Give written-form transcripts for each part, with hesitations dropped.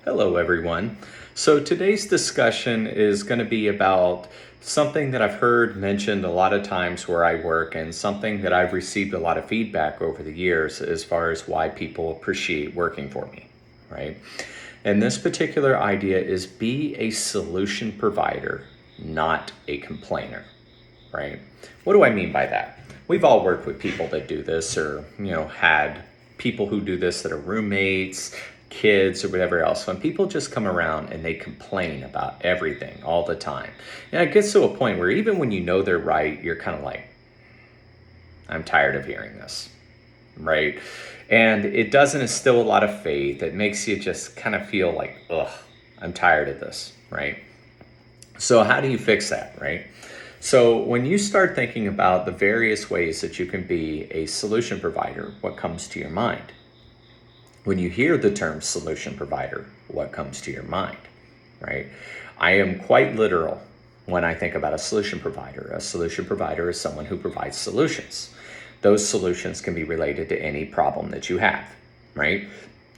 Hello, everyone. So today's discussion is going to be about something that I've heard mentioned a lot of times where I work, and something that I've received a lot of feedback over the years as far as why people appreciate working for me, right? And this particular idea is be a solution provider, not a complainer, right? What do I mean by that? We've all worked with people that do this, or had people who do this that are roommates, kids, or whatever else. When people just come around and they complain about everything all the time, it gets to a point where even when you know they're right, you're kind of like, I'm tired of hearing this, right? And it doesn't instill a lot of faith. It makes you just kind of feel like, ugh, I'm tired of this, right? So how do you fix that, right? So when you start thinking about the various ways that you can be a solution provider, what comes to your mind? When you hear the term solution provider, what comes to your mind, right? I am quite literal when I think about a solution provider. A solution provider is someone who provides solutions. Those solutions can be related to any problem that you have, right?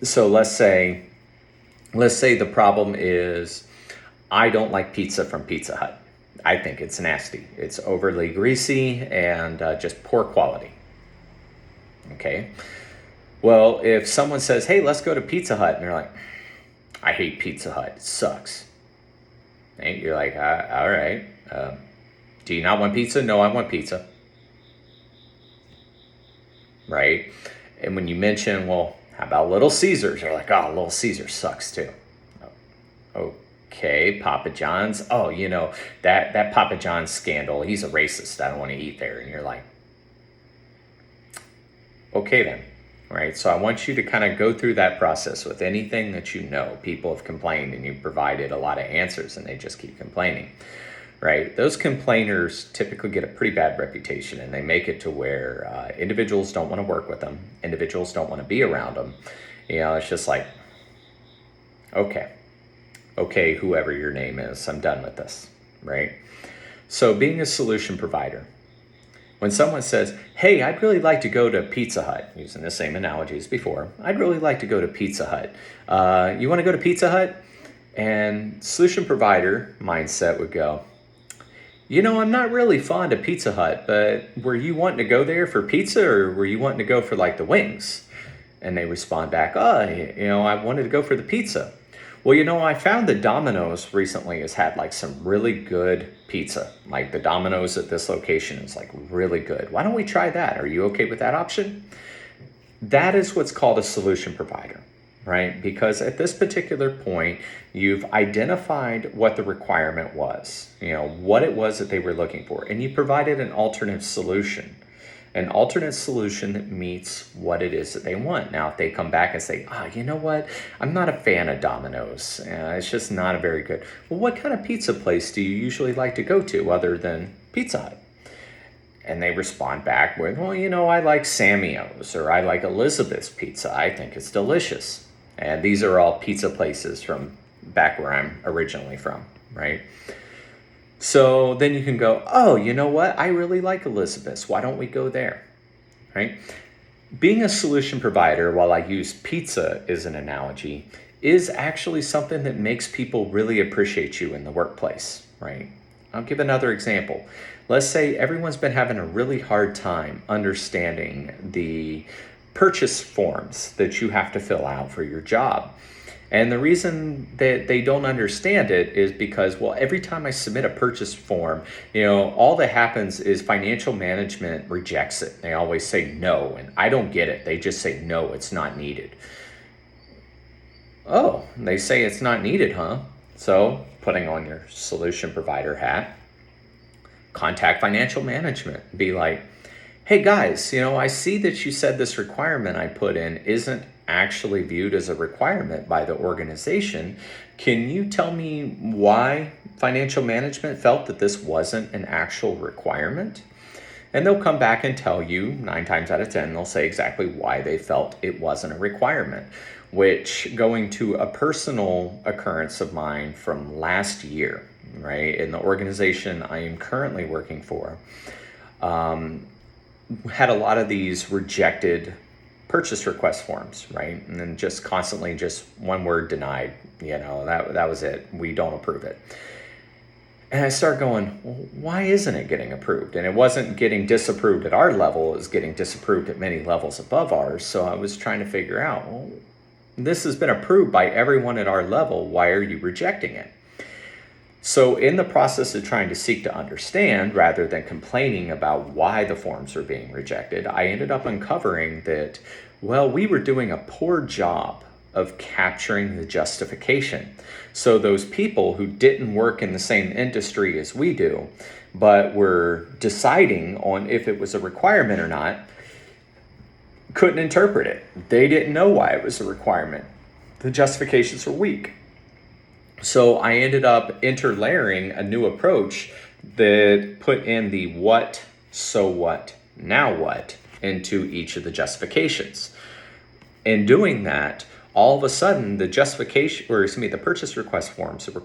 So let's say the problem is I don't like pizza from Pizza Hut. I think it's nasty. It's overly greasy and just poor quality. Okay. Well, if someone says, hey, let's go to Pizza Hut, and they're like, I hate Pizza Hut. It sucks. And you're like, all right. Do you not want pizza? No, I want pizza. Right. And when you mention, well, how about Little Caesars? They're like, oh, Little Caesars sucks too. Okay, Papa John's. Oh, that Papa John's scandal. He's a racist. I don't want to eat there. And you're like, okay then, right? So I want you to kind of go through that process with anything that people have complained, and you've provided a lot of answers and they just keep complaining, right? Those complainers typically get a pretty bad reputation, and they make it to where individuals don't want to work with them. Individuals don't want to be around them. It's just like, okay, whoever your name is, I'm done with this, right? So being a solution provider, when someone says, hey, I'd really like to go to Pizza Hut, using the same analogy as before, I'd really like to go to Pizza Hut. You want to go to Pizza Hut? And solution provider mindset would go, I'm not really fond of Pizza Hut, but were you wanting to go there for pizza, or were you wanting to go for like the wings? And they respond back, I wanted to go for the pizza. Well, I found that Domino's recently has had like some really good pizza. Like the Domino's at this location is like really good. Why don't we try that? Are you okay with that option? That is what's called a solution provider, right? Because at this particular point, you've identified what the requirement was, what it was that they were looking for, and you provided an alternate solution. An alternate solution that meets what it is that they want. Now, if they come back and say, you know what? I'm not a fan of Domino's. It's just not a very good. Well, what kind of pizza place do you usually like to go to other than Pizza Hut? And they respond back with, well, I like Sammio's, or I like Elizabeth's Pizza. I think it's delicious. And these are all pizza places from back where I'm originally from, right? So then you can go, oh, you know what? I really like Elizabeth's. Why don't we go there? Right? Being a solution provider, while I use pizza as an analogy, is actually something that makes people really appreciate you in the workplace, right? I'll give another example. Let's say everyone's been having a really hard time understanding the purchase forms that you have to fill out for your job. And the reason that they don't understand it is because, well, every time I submit a purchase form, all that happens is financial management rejects it. They always say no, and I don't get it. They just say, no, it's not needed. Oh, they say it's not needed, huh? So putting on your solution provider hat, contact financial management. Be like, hey guys, I see that you said this requirement I put in isn't actually viewed as a requirement by the organization. Can you tell me why financial management felt that this wasn't an actual requirement? And they'll come back and tell you 9 times out of 10, they'll say exactly why they felt it wasn't a requirement, which, going to a personal occurrence of mine from last year, right, in the organization I am currently working for, had a lot of these rejected purchase request forms, right? And then just constantly just one word denied, that was it. We don't approve it. And I start going, well, why isn't it getting approved? And it wasn't getting disapproved at our level, it was getting disapproved at many levels above ours. So I was trying to figure out, well, this has been approved by everyone at our level. Why are you rejecting it? So in the process of trying to seek to understand rather than complaining about why the forms are being rejected, I ended up uncovering that, well, we were doing a poor job of capturing the justification. So those people who didn't work in the same industry as we do, but were deciding on if it was a requirement or not, couldn't interpret it. They didn't know why it was a requirement. The justifications were weak. So I ended up interlayering a new approach that put in the what, so what, now what into each of the justifications. In doing that, all of a sudden the the purchase request forms that were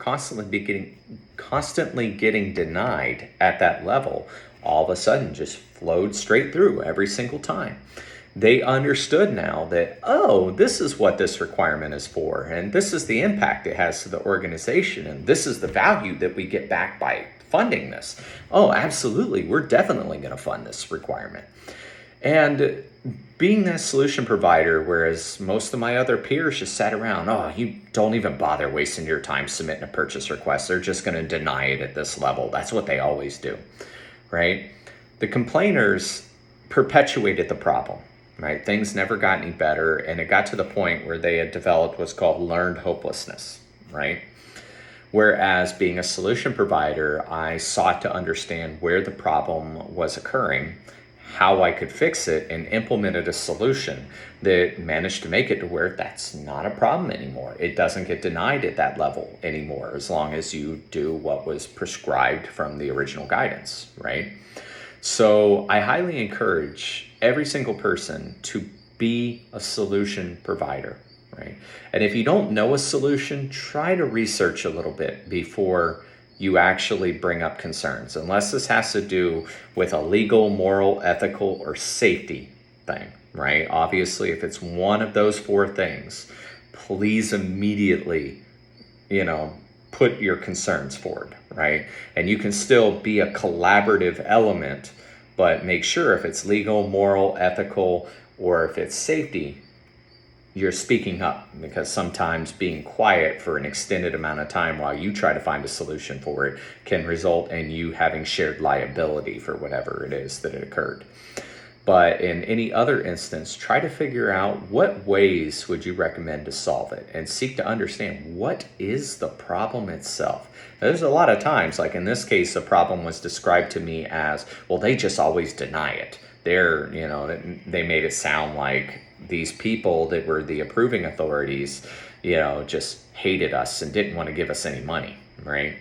constantly getting denied at that level, all of a sudden just flowed straight through every single time. They understood now that, oh, this is what this requirement is for, and this is the impact it has to the organization, and this is the value that we get back by funding this. Oh, absolutely, we're definitely going to fund this requirement. And being that solution provider, whereas most of my other peers just sat around, oh, you don't even bother wasting your time submitting a purchase request. They're just going to deny it at this level. That's what they always do, right? The complainers perpetuated the problem. Right? Things never got any better, and it got to the point where they had developed what's called learned hopelessness, right? Whereas being a solution provider, I sought to understand where the problem was occurring, how I could fix it, and implemented a solution that managed to make it to where that's not a problem anymore. It doesn't get denied at that level anymore, as long as you do what was prescribed from the original guidance, right? So I highly encourage every single person to be a solution provider, right? And if you don't know a solution, try to research a little bit before you actually bring up concerns, unless this has to do with a legal, moral, ethical, or safety thing, right? Obviously, if it's one of those four things, please immediately, put your concerns forward, right? And you can still be a collaborative element, but make sure if it's legal, moral, ethical, or if it's safety, you're speaking up, because sometimes being quiet for an extended amount of time while you try to find a solution for it can result in you having shared liability for whatever it is that it occurred. But in any other instance, try to figure out what ways would you recommend to solve it, and seek to understand what is the problem itself. Now, there's a lot of times, like in this case, the problem was described to me as, well, they just always deny it. They made it sound like these people that were the approving authorities, just hated us and didn't want to give us any money, right?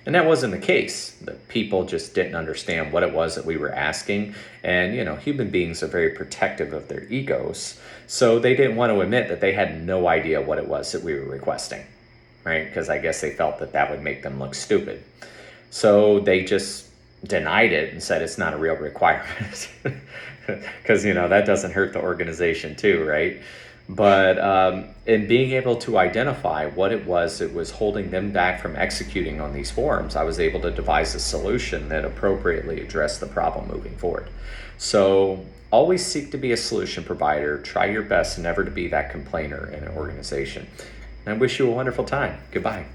And that wasn't the case. The people just didn't understand what it was that we were asking. And, human beings are very protective of their egos. So they didn't want to admit that they had no idea what it was that we were requesting, right? Because I guess they felt that that would make them look stupid. So they just denied it and said it's not a real requirement. Because, that doesn't hurt the organization too, right? But in being able to identify what it was that was holding them back from executing on these forms, I was able to devise a solution that appropriately addressed the problem moving forward. So always seek to be a solution provider. Try your best never to be that complainer in an organization. And I wish you a wonderful time. Goodbye.